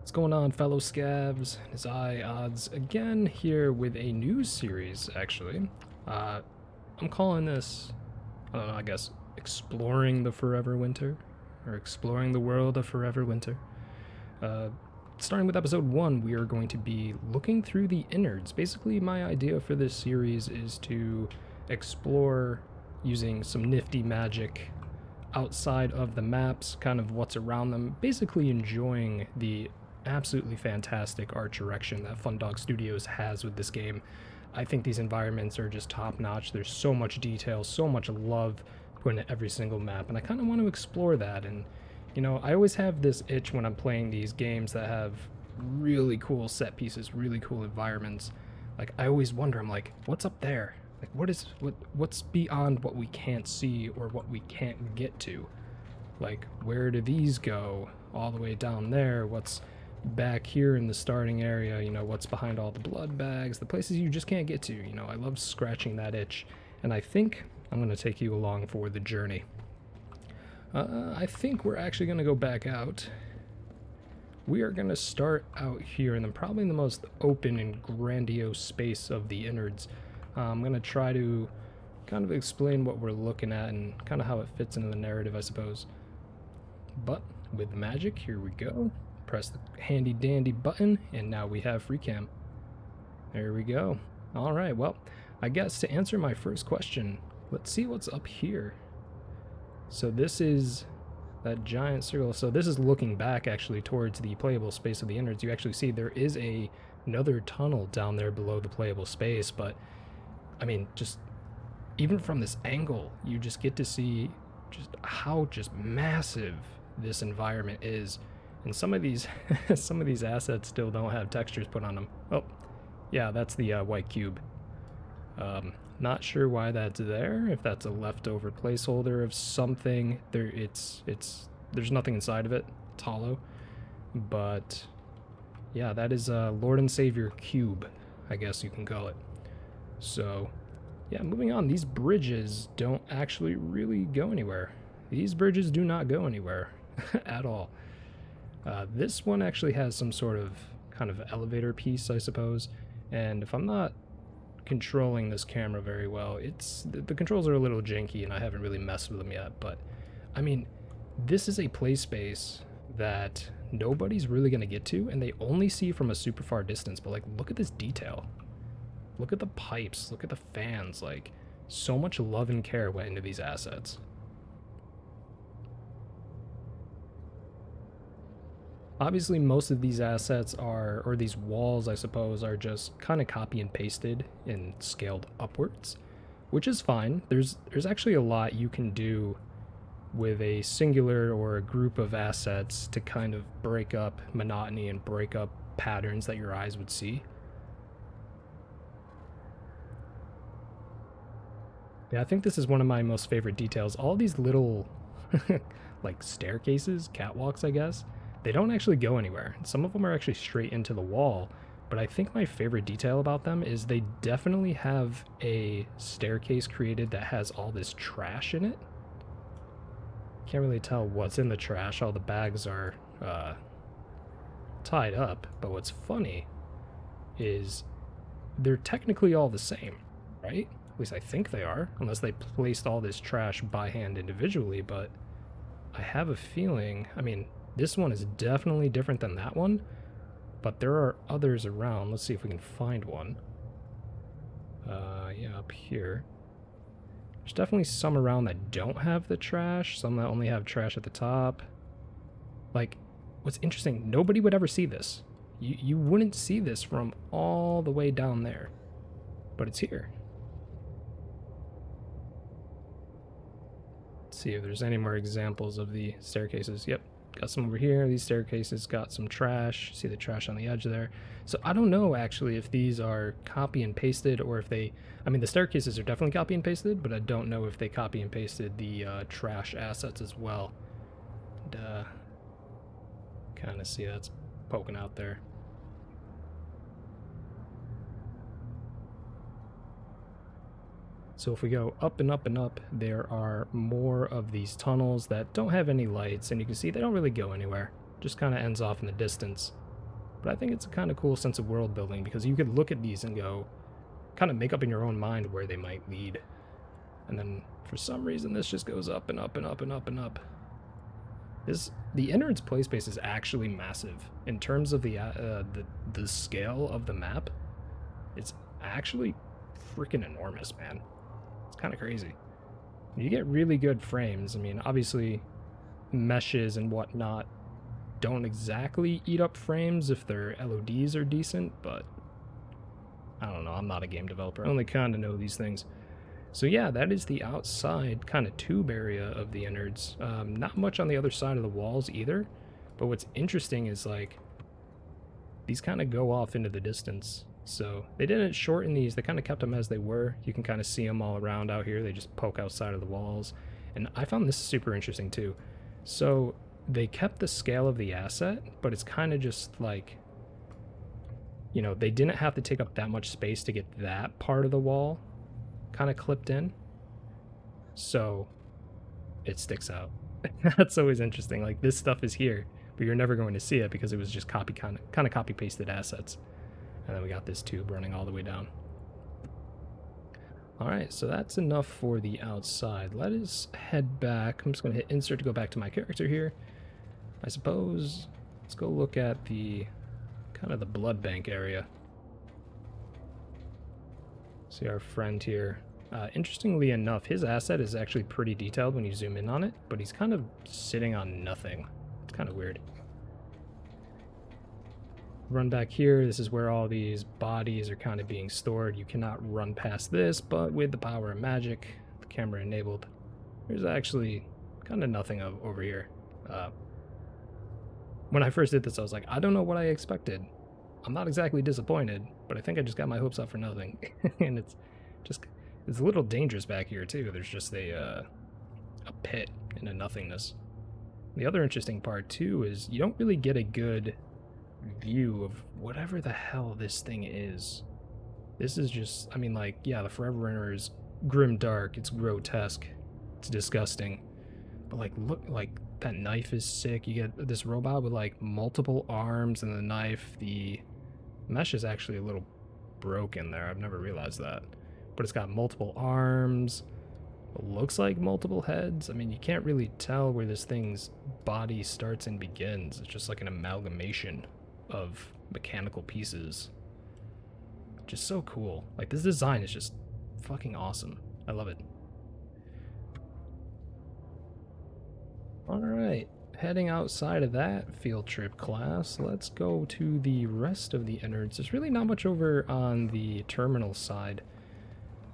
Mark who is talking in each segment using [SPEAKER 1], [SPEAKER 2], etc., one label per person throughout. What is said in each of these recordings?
[SPEAKER 1] What's going on, fellow scavs? It's I, Odds, again here with a news series, actually. I'm calling this, I don't know, I guess, Exploring the Forever Winter, or Exploring the World of Forever Winter. Starting with episode 1, we are going to be looking through the Innards. Basically, my idea for this series is to explore using some nifty magic outside of the maps, kind of what's around them, basically enjoying the absolutely fantastic art direction that Fundog Studios has with this game. I think these environments are just top notch. There's so much detail, so much love put into every single map, and I kind of want to explore that. And you know, I always have this itch when I'm playing these games that have really cool set pieces, really cool environments. Like, I always wonder, I'm like, what's up there? Like, what's beyond what we can't see or what we can't get to? Like, where do these go? All the way down there? What's back here in the starting area? You know, what's behind all the blood bags? The places you just can't get to. You know, I love scratching that itch, and I think I'm going to take you along for the journey. I think we're actually going to go back out. We are going to start out here in probably the most open and grandiose space of the Innards. I'm going to try to kind of explain what we're looking at and kind of how it fits into the narrative, I suppose. But with magic, here we go. Press the handy dandy button, and now we have freecam. There we go. All right, well, I guess to answer my first question, let's see what's up here. So this is that giant circle. So this is looking back actually towards the playable space of the Innards. You actually see there is another tunnel down there below the playable space, but I mean, just even from this angle, you just get to see just how just massive this environment is. And some of these some of these assets still don't have textures put on them. Oh, yeah, that's the white cube. Not sure why that's there. If that's a leftover placeholder of something, there's nothing inside of it. It's hollow. But yeah, that is a Lord and Savior cube, I guess you can call it. So yeah, moving on. These bridges don't actually really go anywhere. These bridges do not go anywhere at all. This one actually has some sort of kind of elevator piece, I suppose. And if I'm not controlling this camera very well, the controls are a little janky and I haven't really messed with them yet. But I mean, this is a play space that nobody's really going to get to, and they only see from a super far distance. But like, look at this detail. Look at the pipes, look at the fans. Like, so much love and care went into these assets. Obviously, most of these assets are, or these walls, I suppose, are just kind of copy and pasted and scaled upwards, which is fine. There's actually a lot you can do with a singular or a group of assets to kind of break up monotony and break up patterns that your eyes would see. Yeah, I think this is one of my most favorite details. All these little, like, staircases, catwalks, I guess, they don't actually go anywhere. Some of them are actually straight into the wall, but I think my favorite detail about them is they definitely have a staircase created that has all this trash in it. Can't really tell what's in the trash. All the bags are tied up, but what's funny is they're technically all the same, right? At least I think they are, unless they placed all this trash by hand individually, but I have a feeling, I mean, this one is definitely different than that one, but there are others around. Let's see if we can find one. Yeah, up here. There's definitely some around that don't have the trash, some that only have trash at the top. Like, what's interesting, nobody would ever see this. You wouldn't see this from all the way down there, but it's here. Let's see if there's any more examples of the staircases. Yep. Got some over here. These staircases got some trash. See the trash on the edge there. So I don't know actually if these are copy and pasted or if they, I mean, the staircases are definitely copy and pasted, but I don't know if they copy and pasted the trash assets as well. And kind of see that's poking out there. So if we go up and up and up, there are more of these tunnels that don't have any lights, and you can see they don't really go anywhere. Just kind of ends off in the distance. But I think it's a kind of cool sense of world building because you could look at these and go, kind of make up in your own mind where they might lead. And then for some reason this just goes up and up and up and up and up. The Innards play space is actually massive in terms of the scale of the map. It's actually freaking enormous, man. It's kind of crazy. You get really good frames. I mean, obviously meshes and whatnot don't exactly eat up frames if their LODs are decent, but I don't know, I'm not a game developer. I only kind of know these things. So yeah, that is the outside kind of tube area of the Innards. Not much on the other side of the walls either, but what's interesting is like these kind of go off into the distance. So they didn't shorten these, they kind of kept them as they were. You can kind of see them all around out here. They just poke outside of the walls. And I found this super interesting too. So they kept the scale of the asset, but it's kind of just like, you know, they didn't have to take up that much space to get that part of the wall kind of clipped in. So it sticks out. That's always interesting. Like this stuff is here, but you're never going to see it because it was just kind of copy pasted assets. And then we got this tube running all the way down. All right, so that's enough for the outside. Let us head back. I'm just going to hit insert to go back to my character here. I suppose let's go look at the kind of the blood bank area. See our friend here. Interestingly enough, his asset is actually pretty detailed when you zoom in on it, but he's kind of sitting on nothing. It's kind of weird. Run back here. This is where all these bodies are kind of being stored. You cannot run past this, but with the power of magic, the camera enabled, there's actually kind of nothing over here. When I first did this, I was like, I don't know what I expected. I'm not exactly disappointed, but I think I just got my hopes up for nothing. And it's a little dangerous back here too. There's just a pit and a nothingness. The other interesting part too is you don't really get a good view of whatever the hell this thing is. This is just, I mean, like, yeah, the Forever Inner is grim dark, it's grotesque, it's disgusting, but like, look, like that knife is sick. You get this robot with like multiple arms, and the knife, the mesh is actually a little broken there. I've never realized that, but it's got multiple arms. It looks like multiple heads. I mean, you can't really tell where this thing's body starts and begins. It's just like an amalgamation of mechanical pieces. Just so cool. Like, this design is just fucking awesome. I love it. Alright, heading outside of that field trip class, let's go to the rest of the innards. There's really not much over on the terminal side.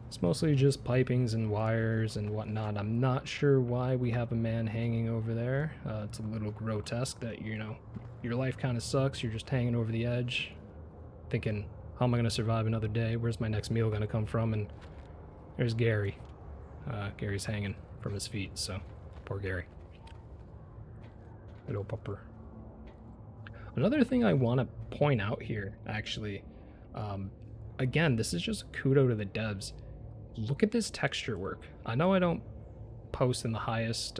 [SPEAKER 1] It's mostly just pipings and wires and whatnot. I'm not sure why we have a man hanging over there. It's a little grotesque that, you know, your life kind of sucks. You're just hanging over the edge, thinking, how am I going to survive another day? Where's my next meal going to come from? And there's Gary. Gary's hanging from his feet, so poor Gary. Hello, pupper. Another thing I want to point out here, actually, again, this is just a kudo to the devs. Look at this texture work. I know I don't post in the highest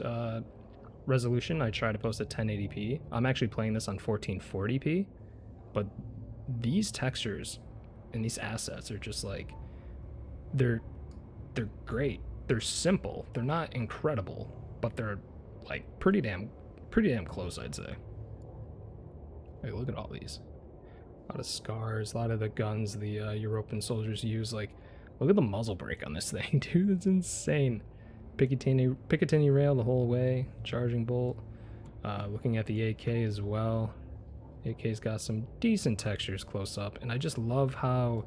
[SPEAKER 1] resolution. I try to post at 1080p. I'm actually playing this on 1440p, but these textures and these assets are just like, they're great. They're simple. They're not incredible, but they're like pretty damn close, I'd say. Hey, look at all these. A lot of scars, a lot of the guns the European soldiers use. Like, look at the muzzle brake on this thing, dude. It's insane. Picatinny rail the whole way. Charging bolt. Looking at the AK as well. AK's got some decent textures close up, and I just love how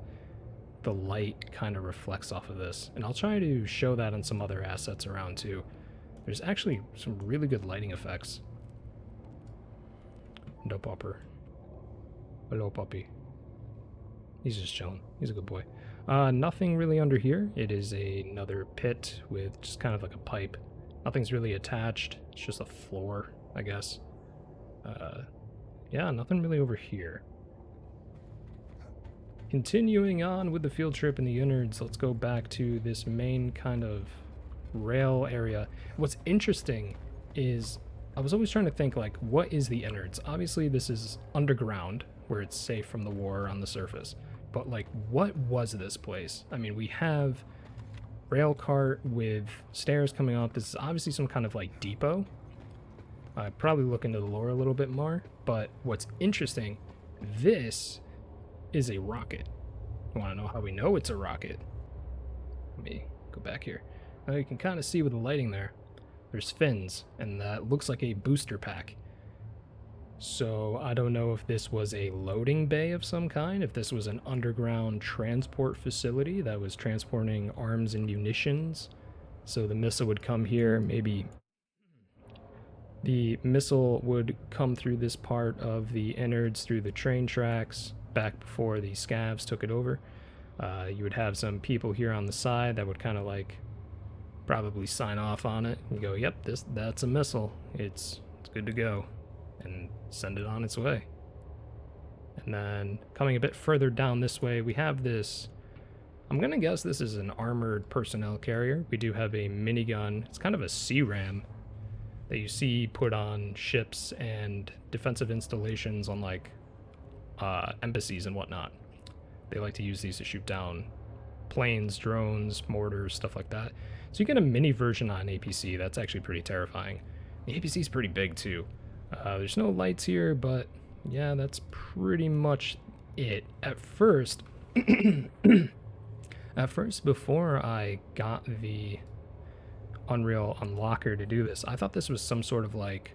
[SPEAKER 1] the light kind of reflects off of this. And I'll try to show that on some other assets around too. There's actually some really good lighting effects. No popper. Hello, puppy. He's just chilling. He's a good boy. Nothing really under here. It is another pit with just kind of like a pipe. Nothing's really attached. It's just a floor, I guess. Yeah, nothing really over here. Continuing on with the field trip in the innards, let's go back to this main kind of rail area. What's interesting is I was always trying to think, like, what is the innards? Obviously this is underground, where it's safe from the war on the surface. But like, what was this place? I mean, we have rail cart with stairs coming up. This is obviously some kind of like depot. I'd probably look into the lore a little bit more, but what's interesting, this is a rocket. You want to know how we know it's a rocket? Let me go back here. Now you can kind of see with the lighting there, there's fins, and that looks like a booster pack. So I don't know if this was a loading bay of some kind, if this was an underground transport facility that was transporting arms and munitions. So the missile would come here, maybe the missile would come through this part of the innards through the train tracks back before the scavs took it over. You would have some people here on the side that would kind of like probably sign off on it. You go, yep, that's a missile. It's good to go, and send it on its way. And then coming a bit further down this way, we have this, I'm gonna guess this is an armored personnel carrier. We do have a minigun. It's kind of a C-ram that you see put on ships and defensive installations on like embassies and whatnot. They like to use these to shoot down planes, drones, mortars, stuff like that. So you get a mini version on APC. That's actually pretty terrifying. The APC is pretty big too. There's no lights here, but yeah, that's pretty much it. At first, before I got the Unreal Unlocker to do this, I thought this was some sort of like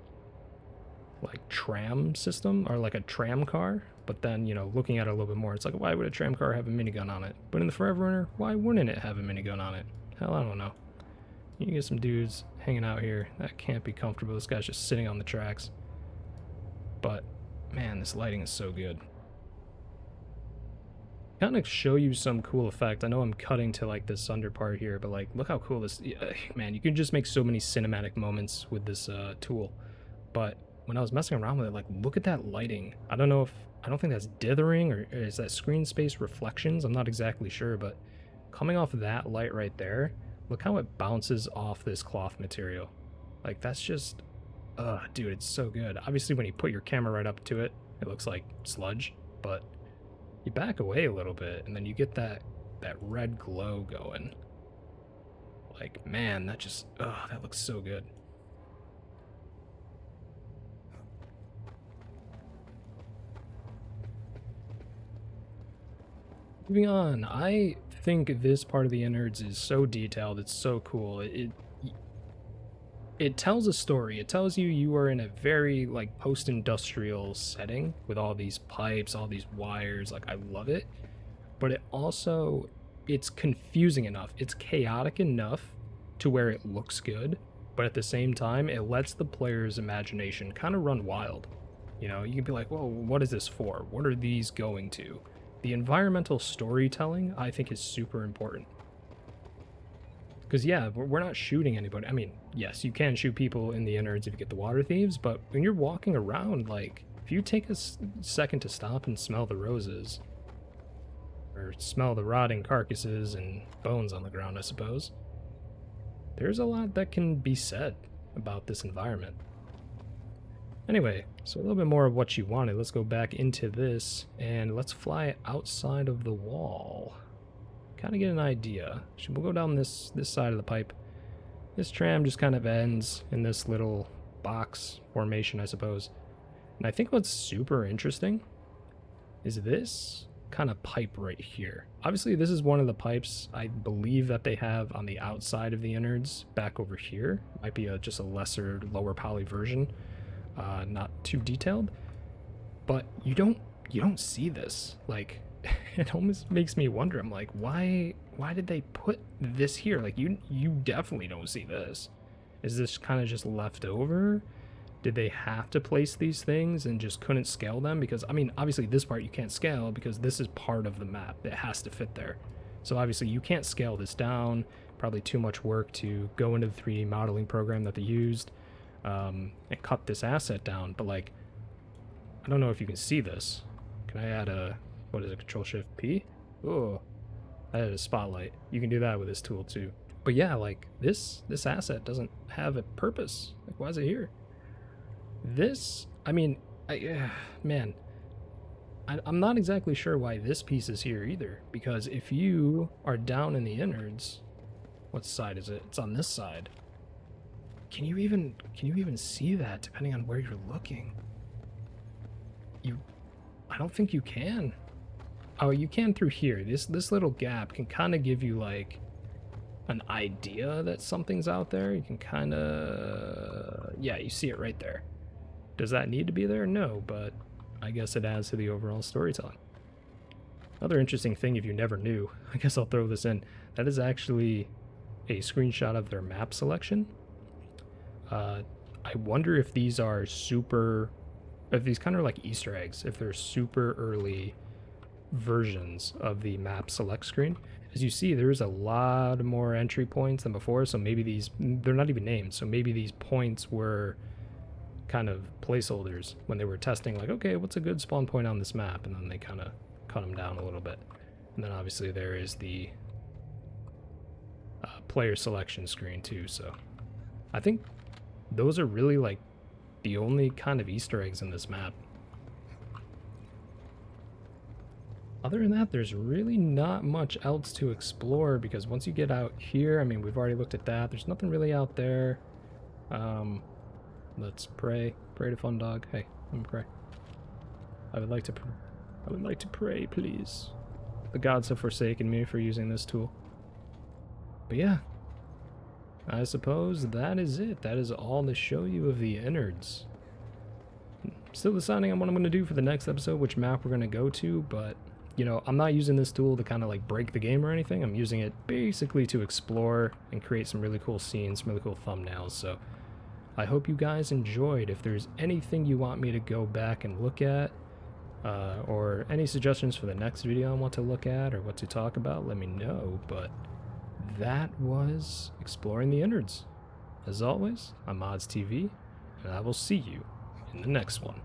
[SPEAKER 1] tram system, or like a tram car. But then, you know, looking at it a little bit more, it's like, why would a tram car have a minigun on it? But in the Forever Winter, why wouldn't it have a minigun on it? Hell, I don't know. You can get some dudes hanging out here. That can't be comfortable. This guy's just sitting on the tracks. But man, this lighting is so good. Kind of show you some cool effect. I know I'm cutting to like this under part here, but like, look how cool this, man, you can just make so many cinematic moments with this tool. But when I was messing around with it, like, look at that lighting. I don't think that's dithering, or is that screen space reflections? I'm not exactly sure, but coming off of that light right there, look how it bounces off this cloth material. Like, that's just, dude, it's so good. Obviously, when you put your camera right up to it, it looks like sludge, but you back away a little bit, and then you get that red glow going. Like, man, that just, that looks so good. Moving on, I think this part of the innards is so detailed, it's so cool. It tells a story. It tells you are in a very like post-industrial setting with all these pipes, all these wires. Like, I love it. But it's confusing enough. It's chaotic enough to where it looks good, but at the same time, it lets the player's imagination kind of run wild. You know, you can be like, well, what is this for? What are these going to? The environmental storytelling, I think, is super important. Because, yeah, we're not shooting anybody. I mean, yes, you can shoot people in the innards if you get the water thieves, but when you're walking around, like, if you take a second to stop and smell the roses, or smell the rotting carcasses and bones on the ground, I suppose, there's a lot that can be said about this environment. Anyway, so a little bit more of what you wanted. Let's go back into this, and let's fly outside of the wall. Kind of get an idea. We'll go down this side of the pipe. This tram just kind of ends in this little box formation, I suppose. And I think what's super interesting is this kind of pipe right here. Obviously, this is one of the pipes I believe that they have on the outside of the innards back over here. Might be just a lesser, lower poly version. Not too detailed, but you don't see this. Like, it almost makes me wonder. I'm like, why did they put this here? Like, you definitely don't see this. Is this kind of just left over? Did they have to place these things and just couldn't scale them? Because, I mean, obviously this part you can't scale because this is part of the map. It has to fit there. So obviously you can't scale this down. Probably too much work to go into the 3D modeling program that they used. And cut this asset down, but like, I don't know if you can see this. Can I add a, what is it, Control-Shift-P? Oh, I added a spotlight. You can do that with this tool too. But yeah, like, this asset doesn't have a purpose. Like, why is it here? This, I mean, man, I'm not exactly sure why this piece is here either, because if you are down in the innards, what side is it? It's on this side. Can you even see that depending on where you're looking? I don't think you can. Oh, you can through here. This little gap can kind of give you like an idea that something's out there. You can kind of, yeah, you see it right there. Does that need to be there? No, but I guess it adds to the overall storytelling. Another interesting thing, if you never knew, I guess I'll throw this in, that is actually a screenshot of their map selection. I wonder if these are if these kind of like Easter eggs, if they're super early versions of the map select screen. As you see, there's a lot more entry points than before, so maybe they're not even named, so maybe these points were kind of placeholders when they were testing, like, okay, what's a good spawn point on this map, and then they kind of cut them down a little bit. And then obviously there is the player selection screen too, so I think those are really like the only kind of Easter eggs in this map. Other than that, there's really not much else to explore, because once you get out here, I mean, we've already looked at that. There's nothing really out there. Let's pray. Pray to Fun Dog. Hey, let me pray. I would like to pray, please. The gods have forsaken me for using this tool. But yeah, I suppose that is it. That is all to show you of the innards. Still deciding on what I'm going to do for the next episode, which map we're going to go to, but you know, I'm not using this tool to kind of like break the game or anything. I'm using it basically to explore and create some really cool scenes, some really cool thumbnails. So I hope you guys enjoyed. If there's anything you want me to go back and look at, or any suggestions for the next video I want to look at or what to talk about, let me know. But that was Exploring the Innards. As always, I'm Odds TV, and I will see you in the next one.